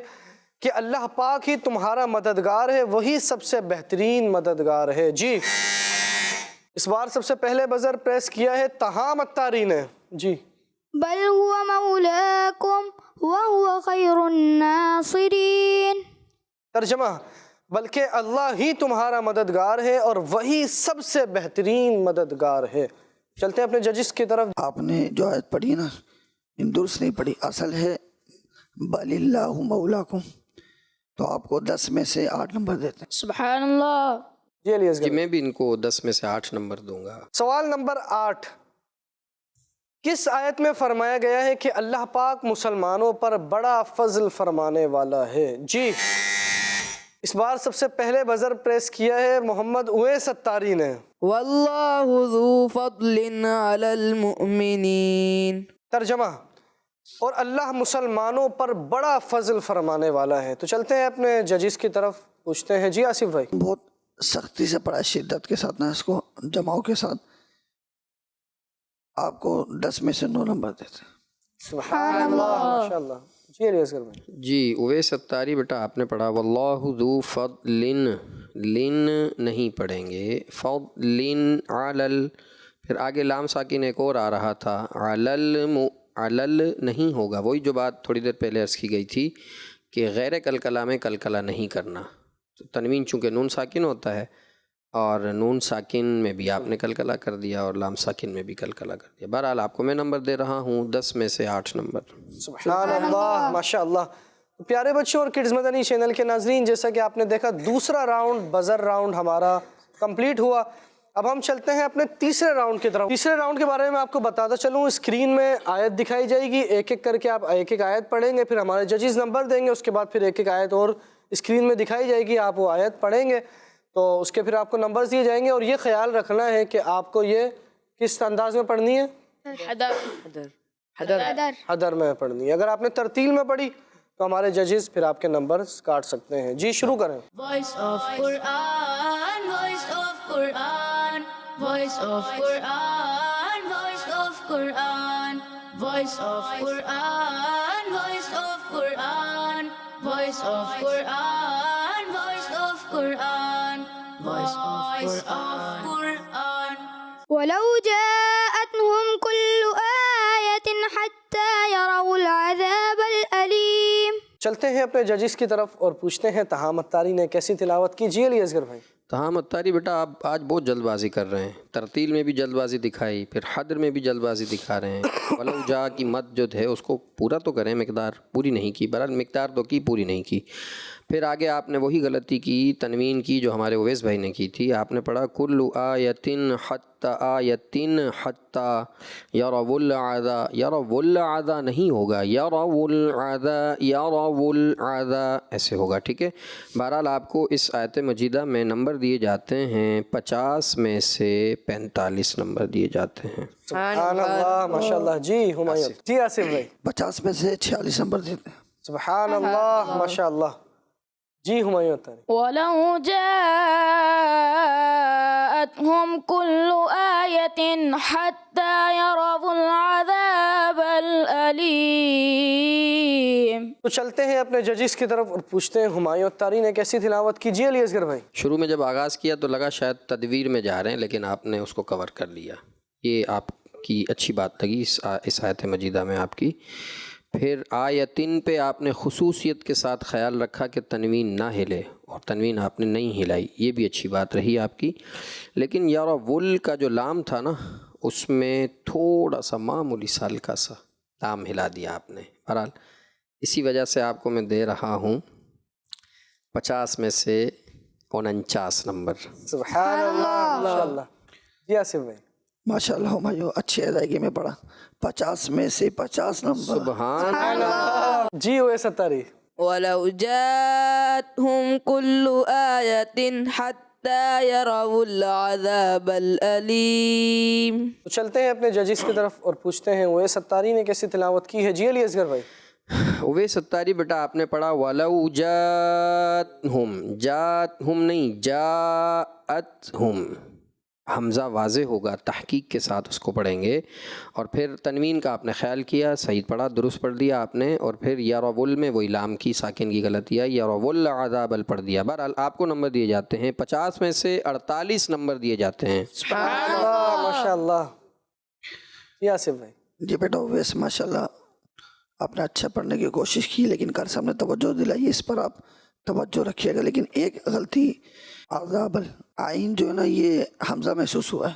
کہ اللہ پاک ہی تمہارا مددگار ہے، وہی سب سے بہترین مددگار ہے؟ جی اس بار سب سے پہلے بزر پریس کیا ہے تہام اتاری نے. جی. بل هو مولاكم وهو خير الناصرين. ترجمہ، بلکہ اللہ ہی تمہارا مددگار ہے اور وہی سب سے بہترین مددگار ہے. چلتے ہیں اپنے ججز کی طرف. آپ نے جو آیت پڑھی نا درست نہیں پڑھی. اصل ہے بل اللہ مولاکم، تو آپ کو 10 میں سے 8 نمبر دیتے ہیں. سبحان اللہ. جی علی اصغر. جی میں بھی ان کو 10 میں سے 8 نمبر دوں گا. سوال نمبر 8. کس آیت میں فرمایا گیا ہے کہ اللہ پاک مسلمانوں پر بڑا فضل فرمانے والا ہے؟ جی اس بار سب سے پہلے بزر پریس کیا ہے محمد اویس ستاری نے. والله ذو فضل على المؤمنين. ترجمہ، اور اللہ مسلمانوں پر بڑا فضل فرمانے والا ہے. تو چلتے ہیں اپنے ججز کی طرف پوچھتے ہیں. جی آصف بھائی. بہت سختی سے پڑھا، شدت کے ساتھ نا، اس کو جماؤ کے ساتھ. آپ کو 10 میں سے 9 نمبر دیتے ہیں. سبحان اللہ ماشاءاللہ. جی علی اصغر بھائی. جی اویس ستاری بیٹا آپ نے پڑھا واللہ ذو فضل، لن نہیں پڑھیں گے، فضل علل، پھر آگے لام ساکن ایک اور آ رہا تھا، علل نہیں ہوگا. وہی جو بات تھوڑی دیر پہلے عرض کی گئی تھی کہ غیر کلکلہ میں کلکلہ نہیں کرنا. تو تنوین چونکہ نون ساکن ہوتا ہے اور نون ساکن میں بھی آپ نے کلکلہ کر دیا اور لام ساکن میں بھی کلکلہ کر دیا. بہرحال آپ کو میں نمبر دے رہا ہوں 10 میں سے 8 نمبر. سبحان اللہ ماشاءاللہ. تو پیارے بچوں اور کڈز مدنی چینل کے ناظرین، جیسا کہ آپ نے دیکھا دوسرا راؤنڈ بزر راؤنڈ ہمارا کمپلیٹ ہوا. اب ہم چلتے ہیں اپنے تیسرے راؤنڈ کی طرف. تیسرے راؤنڈ کے بارے میں آپ کو بتاتا چلوں، اسکرین میں آیت دکھائی جائے گی، ایک ایک کر کے آپ ایک ایک آیت پڑھیں گے، پھر ہمارے ججز نمبر دیں گے، اس کے بعد پھر ایک ایک آیت اور اسکرین میں دکھائی جائے گی، آپ وہ آیت پڑھیں گے تو اس کے پھر آپ کو نمبرز دیے جائیں گے. اور یہ خیال رکھنا ہے کہ آپ کو یہ کس انداز میں پڑھنی ہے؟ حدر میں پڑھنی ہے. اگر آپ نے ترتیل میں پڑھی تو ہمارے ججز پھر آپ کے نمبرز کاٹ سکتے ہیں. جی شروع کریں. Voice of Quran, voice of Quran, voice of Quran, voice of Quran, voice of Quran, voice of Quran, voice of Quran, voice of Quran, voice of Quran. ولو جاءتهم كل آية حتى يروا العذاب الأليم. چلتے ہیں اپنے ججز کی طرف اور پوچھتے ہیں تہام اتاری نے کیسی تلاوت کی. جی علی اصغر بھائی. تہام اتاری بیٹا آپ آج بہت جلد بازی کر رہے ہیں، ترتیل میں بھی جلد بازی دکھائی، پھر حدر میں بھی جلد بازی دکھا رہے ہیں. ولو جا کی مد جو ہے اس کو پورا تو کریں، مقدار پوری نہیں کی، بہرحال مقدار تو کی، پوری نہیں کی. پھر آگے آپ نے وہی غلطی کی، تنوین کی جو ہمارے اویس بھائی نے کی تھی. آپ نے پڑھا کل آیتن حتی آیتن حتی یرو العذا. یرو العذا نہیں ہوگا، یرو العذا، یرو العذا ایسے ہوگا. ٹھیک ہے. بہرحال آپ کو اس آیت مجیدہ میں نمبر دیے جاتے ہیں 50 میں سے 45 نمبر دیے جاتے ہیں. سبحان اللہ، ماشاءاللہ. جی ہمایوں. جی آصف بھائی. 50 میں سے 46 نمبر دیتے ہیں. سبحان اللہ، ماشاءاللہ. جی ہمایوں اتاری. ولو جاءتهم كل آية حتى يروا العذاب الأليم. تو چلتے ہیں اپنے ججز کی طرف اور پوچھتے ہیں ہمایوں اتاری نے کیسی تلاوت کی. جی علی اصغر بھائی. شروع میں جب آغاز کیا تو لگا شاید تدویر میں جا رہے ہیں، لیکن آپ نے اس کو کور کر لیا. یہ آپ کی اچھی بات لگی اس آیت مجیدہ میں آپ کی. پھر آیتن پہ آپ نے خصوصیت کے ساتھ خیال رکھا کہ تنوین نہ ہلے، اور تنوین آپ نے نہیں ہلائی، یہ بھی اچھی بات رہی آپ کی. لیکن یارا ول کا جو لام تھا نا، اس میں تھوڑا سا معمولی سا ہلکا سا لام ہلا دیا آپ نے. بہرحال اسی وجہ سے آپ کو میں دے رہا ہوں 50 میں سے 49 نمبر. سبحان اللہ، ماشاءاللہ. جی آصف بھائی. ماشاءاللہ ہمایوں اچھی ادائیگی میں پڑھا. 50 میں سے 50 نمبر. سبحان اللہ. جی اویس اتاری. ولو جاءتهم كل آية حتى يروا العذاب الأليم. تو چلتے ہیں اپنے ججز کی طرف اور پوچھتے ہیں اویس اتاری نے کیسی تلاوت کی ہے. جی علی اصغر بھائی. اویس اتاری بیٹا آپ نے پڑھا ولو جاءتہم، جاءتہم نہیں جاءتہم. حمزہ واضح ہوگا، تحقیق کے ساتھ اس کو پڑھیں گے. اور پھر تنوین کا آپ نے خیال کیا، صحیح پڑھا، درست پڑھ دیا آپ نے. اور پھر یرول میں وہی لام کی ساکن کی غلطی ہے، یرول عذاب پڑھ دیا. بہرحال آپ کو نمبر دیے جاتے ہیں 50 میں سے 48 نمبر دیے جاتے ہیں. سبحان اللہ، ماشاءاللہ. جی آصف بھائی. جی بیٹا ویسے ماشاءاللہ آپ نے اچھا پڑھنے کی کوشش کی، لیکن کر صاحب نے توجہ دلائی، اس پر آپ توجہ رکھیے گا. لیکن ایک غلطی، عذاب العین جو ہے نا، یہ حمزہ محسوس ہوا ہے.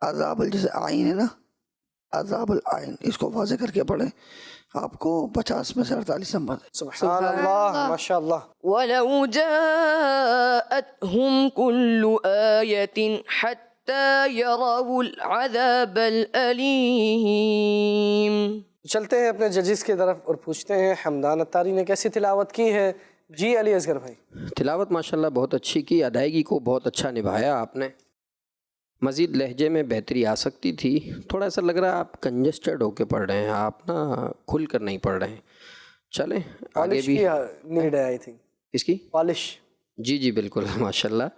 عذاب جیسے آئین ہے نا، عذاب العین، اس کو واضح کر کے پڑھیں. آپ کو 50 میں سے 48 نمبر. سبحان اللہ، ماشاءاللہ. ولو جاءتهم كل آية حتى يروا العذاب الأليم. چلتے ہیں اپنے ججز کی طرف اور پوچھتے ہیں حمدان اتاری نے کیسی تلاوت کی ہے. جی علی اصغر بھائی. تلاوت ماشاءاللہ بہت اچھی کی، ادائیگی کو بہت اچھا نبھایا آپ نے. مزید لہجے میں بہتری آ سکتی تھی. تھوڑا ایسا لگ رہا ہے آپ کنجسٹڈ ہو کے پڑھ رہے ہیں، آپ نا کھل کر نہیں پڑھ رہے ہیں. چلیں آگے بھی. نیڈ ہے آئی تھنک. کس کی؟ پالش. جی جی بالکل ماشاءاللہ.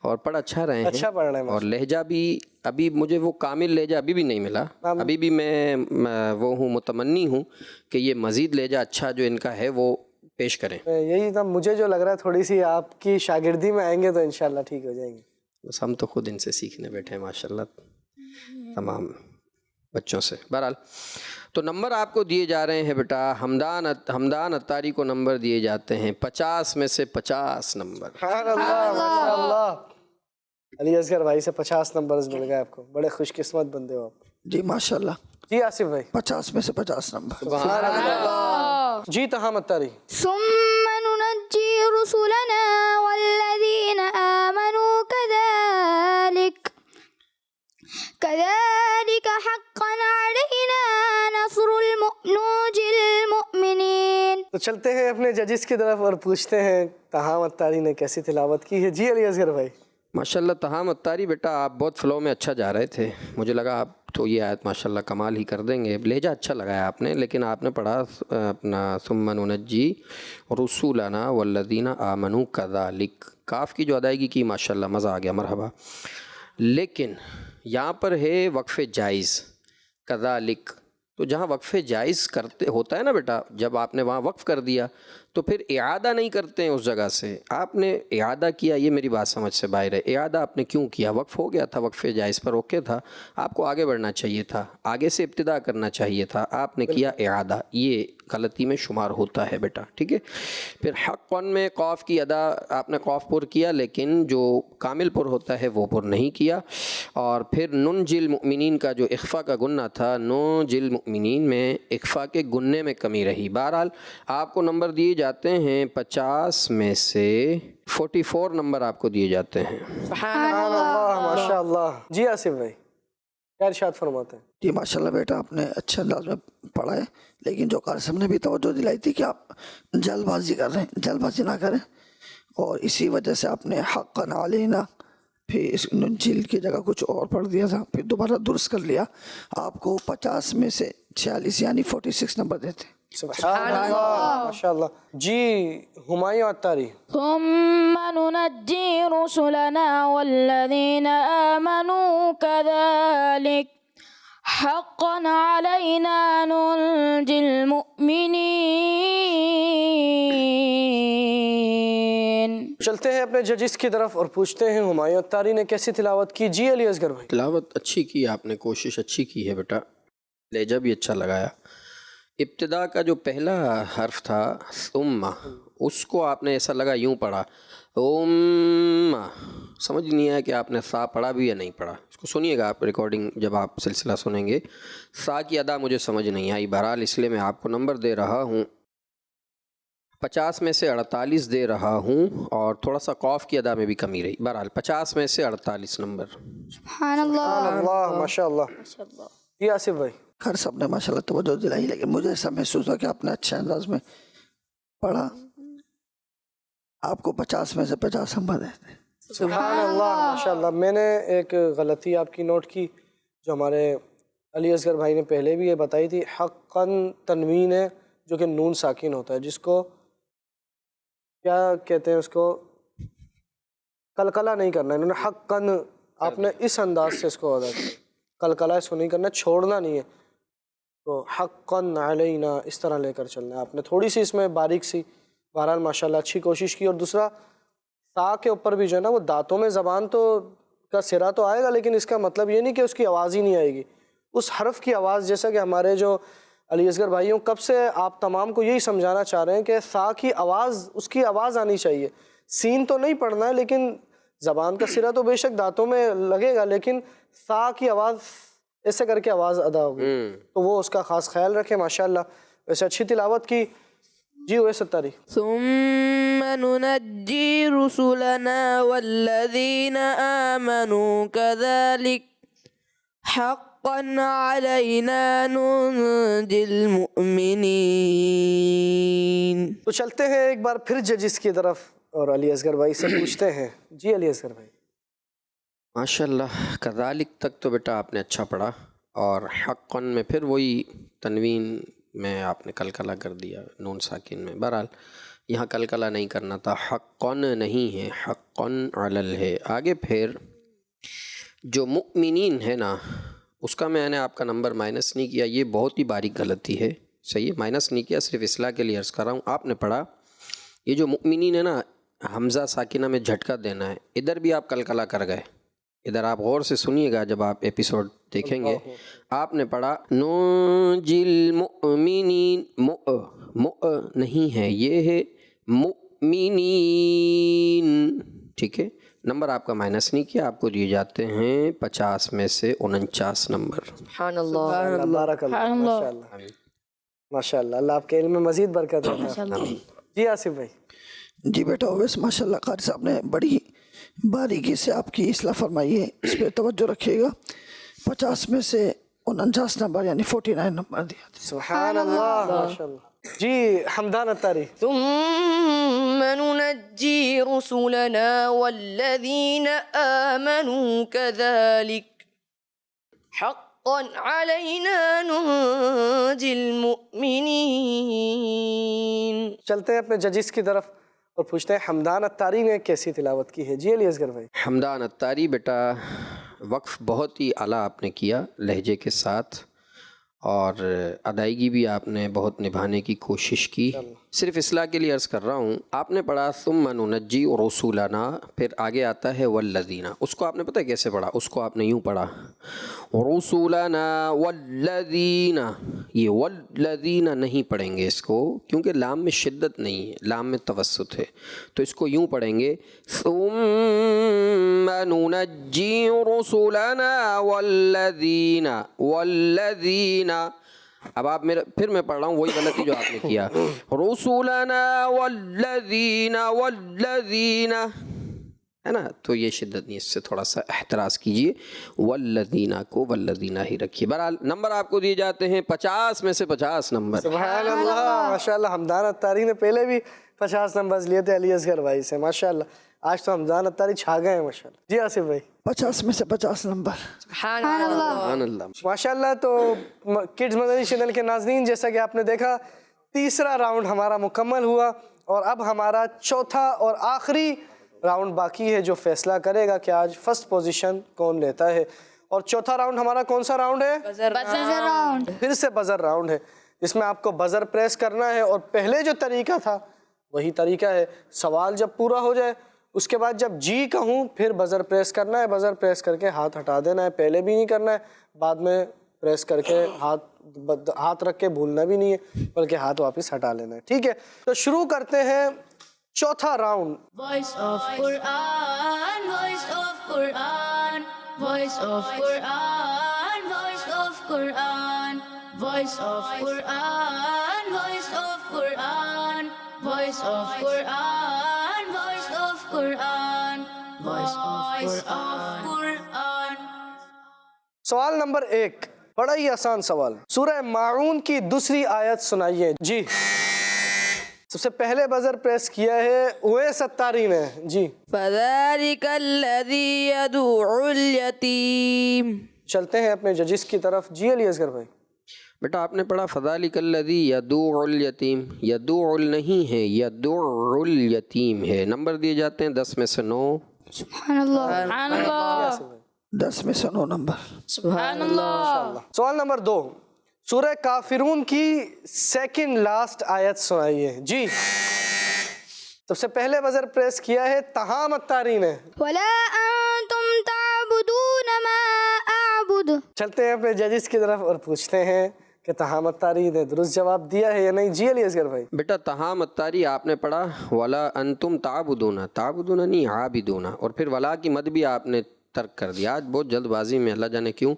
اور پڑھ اچھا رہے ہیں، اچھا پڑھ رہے ہیں. اور لہجہ بھی ابھی مجھے وہ کامل لہجہ ابھی بھی نہیں ملا. ابھی بھی میں وہ ہوں، متمنی ہوں کہ یہ مزید لہجہ اچھا جو ان کا ہے وہ پیش کریں. یہی تھا مجھے جو لگ رہا ہے، تھوڑی سی آپ کی شاگردی میں آئیں گے تو انشاءاللہ ٹھیک ہو جائیں گے. بس ہم تو خود ان سے سیکھنے بیٹھے ہیں ماشاءاللہ، تمام بچوں سے. بہرحال تو نمبر آپ کو دیے جا رہے ہیں بیٹا. حمدان اتاری کو نمبر دیے جاتے ہیں 50 میں سے 50 نمبر. سبحان اللہ، ماشاءاللہ. علی اصغر بھائی سے 50 نمبرز مل گئے آپ کو، بڑے خوش قسمت بندے ہو آپ. جی ماشاءاللہ. جی آصف بھائی. 50 میں سے 50 نمبر. سبحان اللہ. جی تہام الطاری. ثم ننجي رسلنا والذين آمنوا كذلك حقا علينا نصر المؤمنين. تو چلتے ہیں اپنے ججز کی طرف اور پوچھتے ہیں تہام الطاری نے کیسی تلاوت کی ہے. جی علی اصغر بھائی. ماشاءاللہ تہام الطاری بیٹا آپ بہت فلو میں اچھا جا رہے تھے. مجھے لگا آپ تو یہ آیت ماشاءاللہ کمال ہی کر دیں گے. لہجہ اچھا لگایا آپ نے، لیکن آپ نے پڑھا اپنا ثم ننجی رسولنا والذین آمنوا کذالک. کاف کی جو ادائیگی کی ماشاءاللہ مزہ آ گیا، مرحبا. لیکن یہاں پر ہے وقف جائز کذالک. تو جہاں وقف جائز کرتے ہوتا ہے نا بیٹا، جب آپ نے وہاں وقف کر دیا تو پھر اعادہ نہیں کرتے ہیں اس جگہ سے. آپ نے اعادہ کیا، یہ میری بات سمجھ سے باہر ہے. اعادہ آپ نے کیوں کیا؟ وقف ہو گیا تھا، وقف جائز پر اوکے تھا، آپ کو آگے بڑھنا چاہیے تھا، آگے سے ابتدا کرنا چاہیے تھا. آپ نے کیا اعادہ، یہ غلطی میں شمار ہوتا ہے بیٹا، ٹھیک ہے. پھر حقاً میں قاف کی ادا آپ نے قاف پر کیا، لیکن جو کامل پر ہوتا ہے وہ پر نہیں کیا. اور پھر ننجی المؤمنین کا جو اخفا کا گنہ تھا، ننجی المؤمنین میں اخفا کے گننے میں کمی رہی. بہرحال آپ کو نمبر دیے جاتے ہیں 50 میں سے 44 نمبر آپ کو دیے جاتے ہیں. سبحان اللہ ماشاء اللہ. جی آصف بھائی کیا ارشاد فرماتے ہیں؟ جی ماشاءاللہ بیٹا آپ نے اچھے انداز میں پڑھا ہے، لیکن جو قاری صاحب نے بھی توجہ دلائی تھی کہ آپ جلد بازی کر رہے ہیں، جلد بازی نہ کریں، اور اسی وجہ سے آپ نے حقا علینا پھر اس ننجیل کی جگہ کچھ اور پڑھ دیا تھا، پھر دوبارہ درست کر لیا. آپ کو 50 میں سے 46 یعنی 46 نمبر دیتے. سبحان اللہ ماشاء اللہ. جی ہمایوں الطاری. ثم ننجي رسلنا والذين آمنوا كذلك حقا علينا ننجي المؤمنين. چلتے ہیں اپنے ججز کی طرف اور پوچھتے ہیں ہمایوں الطاری نے کیسی تلاوت کی. جی علی اصغر بھائی. تلاوت اچھی کی آپ نے، کوشش اچھی کی ہے بیٹا، لہجہ بھی اچھا لگایا. ابتدا کا جو پہلا حرف تھا ثم، اس کو آپ نے ایسا لگا یوں پڑھا سمجھ نہیں آیا کہ آپ نے سا پڑھا بھی یا نہیں پڑھا. اس کو سنیے گا آپ ریکارڈنگ جب آپ سلسلہ سنیں گے. سا کی ادا مجھے سمجھ نہیں آئی، بہرحال اس لیے میں آپ کو نمبر دے رہا ہوں 50 میں سے 48 دے رہا ہوں، اور تھوڑا سا قاف کی ادا میں بھی کمی رہی. بہرحال 50 میں سے 48 نمبر. سبحان اللہ. سبحان اللہ ماشاء اللہ. جی آصف بھائی. خیر صاحب نے ماشاءاللہ توجہ دلائی، لیکن مجھے ایسا محسوس ہوا کہ آپ نے اچھے انداز میں پڑھا. آپ کو 50 میں سے 50 نمبر دیتے. سبحان اللہ ماشاء اللہ. میں نے ایک غلطی آپ کی نوٹ کی جو ہمارے علی اصغر بھائی نے پہلے بھی یہ بتائی تھی. حقاً تنوین ہے جو کہ نون ساکن ہوتا ہے، جس کو کیا کہتے ہیں، اس کو قلقلہ نہیں کرنا ہے. انہوں نے حقاً آپ نے اس انداز سے اس کو ادا کیا، قلقلہ اس کو نہیں کرنا، چھوڑنا نہیں ہے. تو حقاً علینا اس طرح لے کر چلنا ہے. آپ نے تھوڑی سی اس میں باریک سی، بہرحال ماشاءاللہ اچھی کوشش کی. اور دوسرا تا کے اوپر بھی جو ہے نا وہ دانتوں میں زبان تو کا سرا تو آئے گا، لیکن اس کا مطلب یہ نہیں کہ اس کی آواز ہی نہیں آئے گی. اس حرف کی آواز، جیسا کہ ہمارے جو علی اصغر بھائیوں کب سے آپ تمام کو یہی سمجھانا چاہ رہے ہیں کہ سا کی آواز، اس کی آواز آنی چاہیے. سین تو نہیں پڑھنا ہے، لیکن زبان کا سرا تو بے شک دانتوں میں لگے گا، لیکن سا کی آواز ایسے کر کے آواز ادا ہوگی. تو وہ اس کا خاص خیال رکھیں. ماشاءاللہ ویسے اچھی تلاوت کی. جی اویس الطاری. ثم ننجي رسلنا والذين آمنوا كذلك حقا علينا ننجي المؤمنين. تو چلتے ہیں ایک بار پھر ججز کی طرف اور علی اصغر بھائی سے پوچھتے ہیں. جی علی اصغر بھائی. ماشاءاللہ کذالک تک تو بیٹا آپ نے اچھا پڑھا، اور حقاً میں پھر وہی تنوین میں آپ نے قلقلہ کر دیا نون ساکن میں. بہرحال یہاں قلقلہ نہیں کرنا تھا، حقاً نہیں ہے، حقاً علل ہے. آگے پھر جو مؤمنین ہے نا، اس کا میں نے آپ کا نمبر مائنس نہیں کیا، یہ بہت ہی باریک غلطی ہے. صحیح ہے، مائنس نہیں کیا، صرف اصلاح کے لیے عرض کر رہا ہوں. آپ نے پڑھا یہ جو مؤمنین ہے نا، حمزہ ساکنہ میں جھٹکا دینا ہے. ادھر بھی آپ قلقلہ کر گئے. ادھر آپ غور سے سنیے گا جب آپ ایپیسوڈ دیکھیں گے. آپ نے پڑھا ننجی المؤمنین، نہیں ہے، یہ ہے مؤمنین. ٹھیک ہے، نمبر آپ کا مائنس نہیں کیا، آپ کو دیے جاتے ہیں 50 میں سے 49 نمبر. سبحان اللہ. بارک اللہ ماشاء اللہ. ماشاء اللہ، اللہ آپ کے علم میں مزید برکت ہے. جی آصف بھائی. جی بیٹا اویس ماشاء اللہ قاری صاحب نے بڑی باریکی سے آپ کی اصلاح فرمائی ہے، اس پہ توجہ رکھیے گا. 50 میں سے 49 نمبر یعنی 49 نمبر دیا تھا. سبحان اللہ ماشاء اللہ. جی حمدان الطاری. ثم ننجي رسلنا والذين آمنوا كذلك حقا علينا ننجي المؤمنين. چلتے ہیں اپنے ججز کی طرف اور پوچھتے ہیں حمدان الطاری نے کیسی تلاوت کی ہے. جی علی اصغر بھائی. حمدان الطاری بیٹا وقف بہت ہی اعلیٰ آپ نے کیا لہجے کے ساتھ، اور ادائیگی بھی آپ نے بہت نبھانے کی کوشش کی. صرف اصلاح کے لیے عرض کر رہا ہوں، آپ نے پڑھا ثم ننجی رسولنا، پھر آگے آتا ہے والذین. اس کو آپ نے پتہ ہے کیسے پڑھا؟ اس کو آپ نے یوں پڑھا رسولنا والذین. یہ والذین نہیں پڑھیں گے اس کو، کیونکہ لام میں شدت نہیں ہے، لام میں توسط ہے. تو اس کو یوں پڑھیں گے ثم ننجی رسولنا والذین والذین. اب آپ پھر میں پڑھ رہا ہوں وہی غلطی جو آپ نے کیا، رسولنا والذین والذین، ہے نا؟ تو یہ شدت نہیں، اس سے تھوڑا سا احتراز کیجئے، والذین کو والذین ہی رکھیے. بہرحال نمبر آپ کو دیے جاتے ہیں 50 میں سے 50 نمبر. سبحان اللہ ماشاءاللہ. حمدان الطاری نے پہلے بھی 50 نمبرز لیے تھے علی اصغر بھائی سے ماشاءاللہ. آج تو حمدان الطاری چھا گئے ہیں ماشاءاللہ. جی آصف بھائی. 50 میں سے 50 نمبر. سبحان اللہ. سبحان اللہ. ماشاءاللہ. تو کڈز مدنی چینل کے ناظرین، جیسا کہ آپ نے دیکھا تیسرا راؤنڈ ہمارا مکمل ہوا، اور اب ہمارا چوتھا اور آخری راؤنڈ باقی ہے جو فیصلہ کرے گا کہ آج فرسٹ پوزیشن کون لیتا ہے. اور چوتھا راؤنڈ ہمارا کون سا راؤنڈ ہے؟ Buzzer round. پھر سے بزر راؤنڈ ہے، جس میں آپ کو بزر پریس کرنا ہے، اور پہلے جو طریقہ تھا وہی طریقہ ہے. سوال جب پورا ہو جائے اس کے بعد جب جی کہوں پھر بزر پریس کرنا ہے. بزر پریس کر کے ہاتھ ہٹا دینا ہے، پہلے بھی نہیں کرنا ہے، بعد میں پریس کر کے ہاتھ رکھ کے بھولنا بھی نہیں ہے، بلکہ ہاتھ واپس ہٹا لینا ہے. ٹھیک ہے، تو شروع کرتے ہیں چوتھا round. Voice of Quran, voice of Quran, voice of Quran, voice of Quran, voice of Quran, voice of Quran, voice of Quran, voice of Quran, voice of Quran. سوال نمبر 1 بڑا ہی آسان سوال. سورہ ماعون کی دوسری آیت سنائیے. جی سب سے پہلے بزر پریس کیا ہے اویس الطاری نے. جی فذلك الذي يدعو اليتيم. چلتے ہیں اپنے ججز کی طرف. جی علی اصغر بھائی. بیٹا آپ نے پڑھا فذلک الذی یدعو الیتیم. یدعو نہیں ہے، یدعو الیتیم ہے. نمبر دیے جاتے ہیں 10 میں سے 9. سبحان اللہ. سبحان اللہ. 10 میں سے 9 نمبر. سبحان اللہ. سوال نمبر 2 سورہ کافرون کی سیکنڈ لاسٹ آیت سنائیے. جی سب سے پہلے بزر پریس کیا ہے تہام الطاری نے. ولا انتم تعبدون ما اعبد. چلتے ہیں اپنے ججز کی طرف اور پوچھتے ہیں کہ تہام الطاری نے درست جواب دیا ہے یا نہیں. جی علی اصغر بھائی. بیٹا تہام الطاری آپ نے پڑھا ولا انتم تعبدون، تعبدون نہیں عابدون، اور پھر ولا کی مد بھی آپ نے ترک کر دیا. آج بہت جلد بازی میں، اللہ جانے کیوں.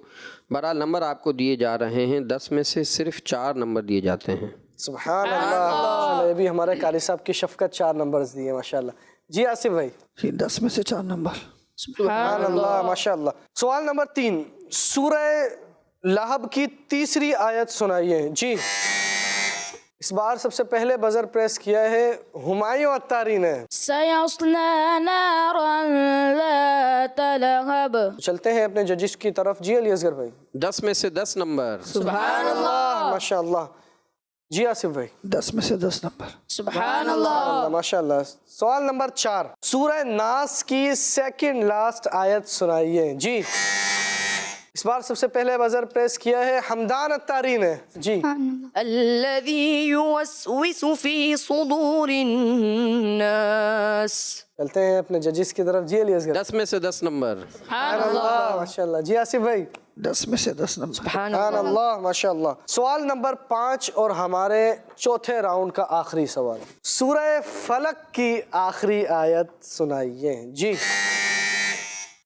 بہرحال نمبر آپ کو دیے جا رہے ہیں 10 میں سے صرف 4 نمبر دیے جاتے ہیں. سبحان اللہ. یہ بھی ہمارے قاری صاحب کی شفقت 4 نمبرز دیے ماشاءاللہ. جی آصف بھائی. جی 10 میں سے 4 نمبر. سبحان اللہ ماشاءاللہ. سوال نمبر 3 سورہ لہب کی تیسری آیت سنائیے. جی اس بار سب سے پہلے بزر پریس کیا ہے ہمایوں الطاری نے. سيصلى نارا ذات لهب. چلتے ہیں اپنے ججز کی طرف. جی علی اصغر بھائی. 10 میں سے 10 نمبر. سبحان اللہ ماشاءاللہ. جی آصف بھائی. 10 میں سے 10 نمبر. سبحان اللہ. ماشاءاللہ. سوال نمبر 4 سورہ ناس کی سیکنڈ لاسٹ آیت سنائیے. جی اس بار سب سے پہلے بزر پریس کیا ہے حمدان الطاری نے. جی الذي يوسوس في صدور الناس. چلتے ہیں اپنے ججز کی طرف. جی علی اصغر. 10 میں سے 10 نمبر. سبحان اللہ ماشاءاللہ. جی آصف بھائی. 10 میں سے 10 نمبر. سبحان اللہ ماشاءاللہ. سوال نمبر 5 اور ہمارے چوتھے راؤنڈ کا آخری سوال. سورہ فلق کی آخری آیت سنائیے. جی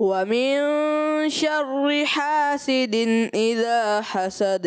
ومن شر حاسد إذا حسد.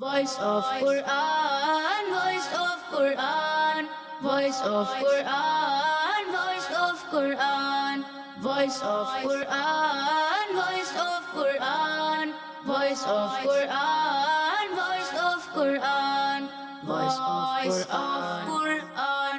Voice of Quran, voice of Quran, voice of Quran, voice of Quran, voice of Quran, voice of Quran, voice of Quran, voice of Quran, voice of Quran।